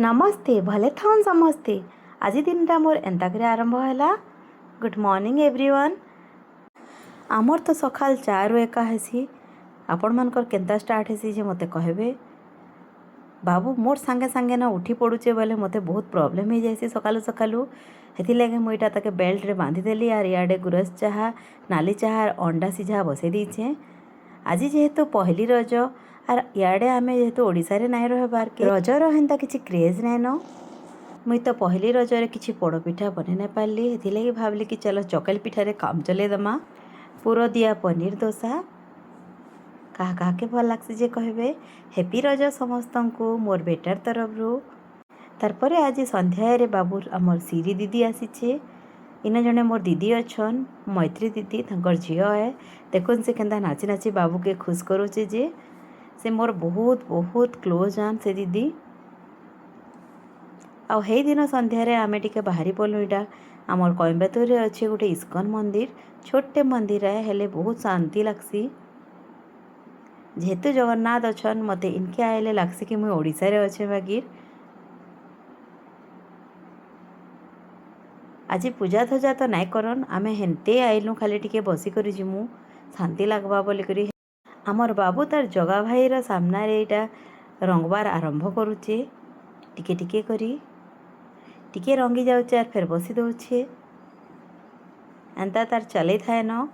नमस्ते भले थाउन समस्ते। आज दिनटा मोर एंता करे आरंभ हैला। Good morning everyone. आमर तो सकाल 4 एका हेसी। आपण मानकर केंता स्टार्ट हेसी जे मते कहबे। बाबू मोर संगे संगे ना उठी पड़ुचे बोले मते बहुत प्रॉब्लम हो जाइसी सकालू सकालू। हेती लगे मुईटा ताके बेल्ट रे बांधी देली आर इयाडे गुरस चाहा नाली चाहा अंडा सिझा बसई दीचे। आज जेहेतु पहली रज आर इयाडे आमे जेहेतु ओडिसा रे नाइ रहबार के रजर हेन्ता किछि क्रेज नाइ न। मुई तो पहली रजरे किछि पोड़ पिठा बने नाइ पारली। हेती लगे भाबली कि चलो चकल पिठा रे काम चले दमा। पुरो दिया पनीर दोसा कहा कहा के भल लागसी जे कहबे। हैप्पी रज समस्तंकु मोर बेटार तरफरु। तारपरे आज संध्या रे बाबू आमर सीरी दीदी आसीछे। इन जने मोर दीदी अछन मैत्री दीदी तंकर झियो है। देखुन से केंदा नाची नाची बाबू के खुश करूचे जे से मोर बहुत बहुत क्लोज आन से दीदी। आ हे दिन संध्या रे आमे टिके बाहरी पलु। इटा आमर कोयम्बतूर रे अच्छे गोटे इस्कन मंदिर छोटे मंदिर है हेले बहुत शांति लागसी। जेहेतु जगन्नाथ अछन मते इनके आइले लागसी कि मुई ओडिसा रे अच्छे बागिर। आज पूजा धजा तो नाइ करन आमे हेन्ते आइलु खाली टिके बसी करी जिमु शांति लागबा बोली करी। आमर बाबू तार जगा भाईर सामना रे इटा रंगबार आरंभ करुचे टिके टिके करी। टिके रंगी जाउचे आर फेर बसी दउचे। एंता तार चले थाए न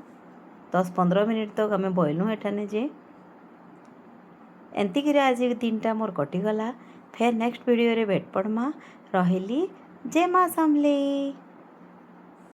10-15 मिनिट तक आमे बइलु एठाने जे एंती करे आज दिनटा मोर कटिगला। फेर नेक्स्ट वीडियो रे भेट पड़मा। रहिली जय माँ समले।